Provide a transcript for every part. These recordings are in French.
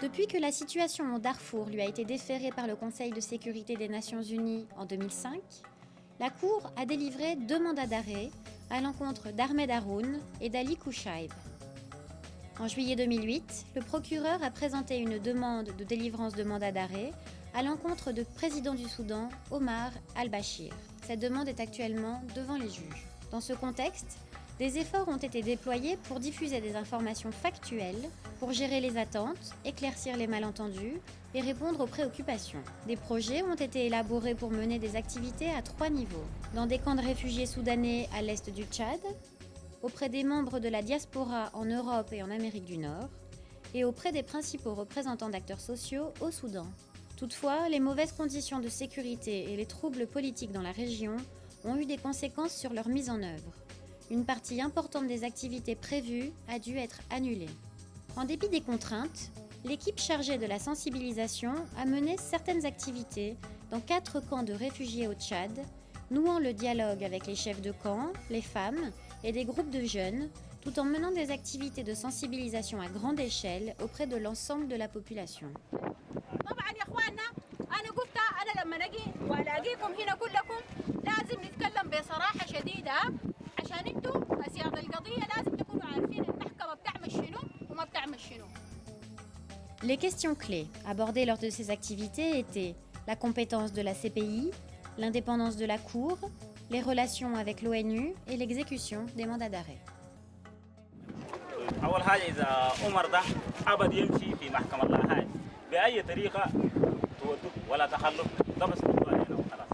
Depuis que la situation au Darfour lui a été déférée par le Conseil de sécurité des Nations Unies en 2005, la Cour a délivré 2 mandats d'arrêt à l'encontre d'Ahmed Haroun et d'Ali Kouchaib. En juillet 2008, le procureur a présenté une demande de délivrance de mandat d'arrêt à l'encontre du président du Soudan, Omar al-Bashir. Cette demande est actuellement devant les juges. Dans ce contexte, des efforts ont été déployés pour diffuser des informations factuelles, pour gérer les attentes, éclaircir les malentendus et répondre aux préoccupations. Des projets ont été élaborés pour mener des activités à 3 niveaux. Dans des camps de réfugiés soudanais à l'est du Tchad, auprès des membres de la diaspora en Europe et en Amérique du Nord, et auprès des principaux représentants d'acteurs sociaux au Soudan. Toutefois, les mauvaises conditions de sécurité et les troubles politiques dans la région ont eu des conséquences sur leur mise en œuvre. Une partie importante des activités prévues a dû être annulée. En dépit des contraintes, l'équipe chargée de la sensibilisation a mené certaines activités dans 4 camps de réfugiés au Tchad, nouant le dialogue avec les chefs de camp, les femmes et des groupes de jeunes, tout en menant des activités de sensibilisation à grande échelle auprès de l'ensemble de la population. Les questions clés abordées lors de ces activités étaient la compétence de la CPI, l'indépendance de la Cour, les relations avec l'ONU et l'exécution des mandats d'arrêt. أول حاجة إذا عمر ده أبد يمشي في محكمة الله هاي بأي طريقة تودوه ولا تخلف ده بس موضوع هنا وخلاص.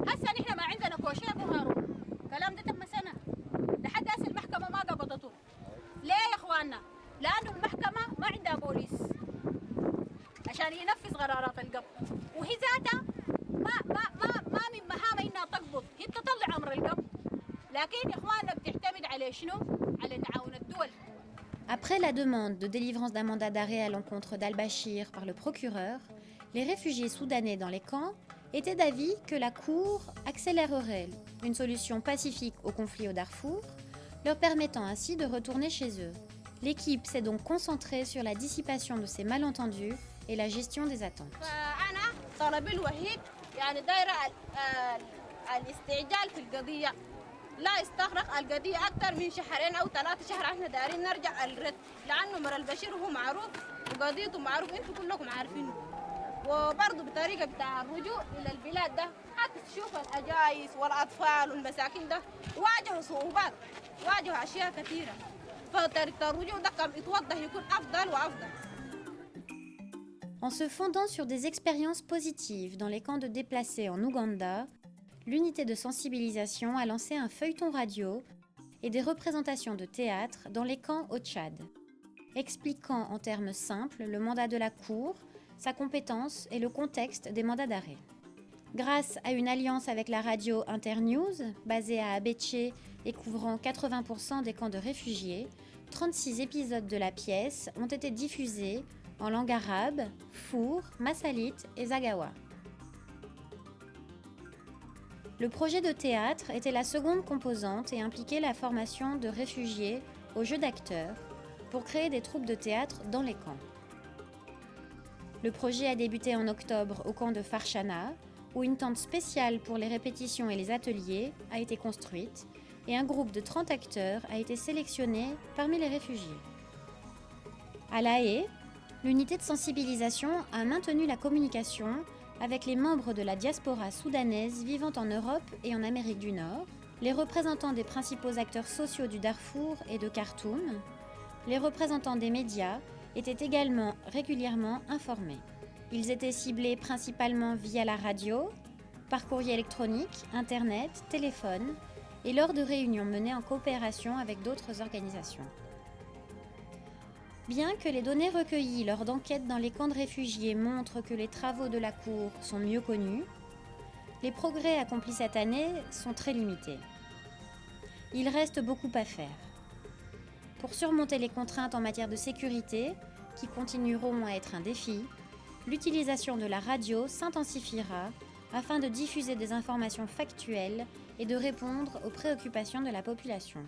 هسه نحن ما عندنا كوشة أبو هارون كلام ده تم سنة لحد هسه المحكمة ما قبضته. ليه يا إخواننا؟ لأنه المحكمة ما عندها بوليس عشان ينفذ قرارات القبض وهي ذاتها ما من مهامها إنها تقبض هي تطلع أمر القبض لكن يا إخواننا بتعتمد على شنو؟ على تعاون الدول. Après la demande de délivrance d'un mandat d'arrêt à l'encontre d'al-Bashir par le procureur, les réfugiés soudanais dans les camps étaient d'avis que la Cour accélérerait une solution pacifique au conflit au Darfour, leur permettant ainsi de retourner chez eux. L'équipe s'est donc concentrée sur la dissipation de ces malentendus et la gestion des attentes. لا يستغرق القضية أكثر من 2 أو 3 شهور احنا دايرين نرجع الرد لأنه مر البشير هو معروف وقضيته معروف انتم كلكم عارفينه وبرضه بطريقة بتاع الرجوع إلى البلاد ده حتى تشوف الأجايس والأطفال والمساكين ده واجهوا صعوبات واجهوا أشياء كثيرة فطريقة الرجوع ده كان يتوضح يكون أفضل وأفضل. En se fondant sur des expériences positives dans les camps de déplacés en Ouganda, l'unité de sensibilisation a lancé un feuilleton radio et des représentations de théâtre dans les camps au Tchad, expliquant en termes simples le mandat de la Cour, sa compétence et le contexte des mandats d'arrêt. Grâce à une alliance avec la radio Internews, basée à Abéché et couvrant 80% des camps de réfugiés, 36 épisodes de la pièce ont été diffusés en langue arabe, Four, Massalite et Zagawa. Le projet de théâtre était la seconde composante et impliquait la formation de réfugiés au jeu d'acteurs pour créer des troupes de théâtre dans les camps. Le projet a débuté en octobre au camp de Farshana, où une tente spéciale pour les répétitions et les ateliers a été construite et un groupe de 30 acteurs a été sélectionné parmi les réfugiés. À La Haye, l'unité de sensibilisation a maintenu la communication avec les membres de la diaspora soudanaise vivant en Europe et en Amérique du Nord, les représentants des principaux acteurs sociaux du Darfour et de Khartoum, les représentants des médias étaient également régulièrement informés. Ils étaient ciblés principalement via la radio, par courrier électronique, internet, téléphone et lors de réunions menées en coopération avec d'autres organisations. Bien que les données recueillies lors d'enquêtes dans les camps de réfugiés montrent que les travaux de la Cour sont mieux connus, les progrès accomplis cette année sont très limités. Il reste beaucoup à faire. Pour surmonter les contraintes en matière de sécurité, qui continueront à être un défi, l'utilisation de la radio s'intensifiera afin de diffuser des informations factuelles et de répondre aux préoccupations de la population.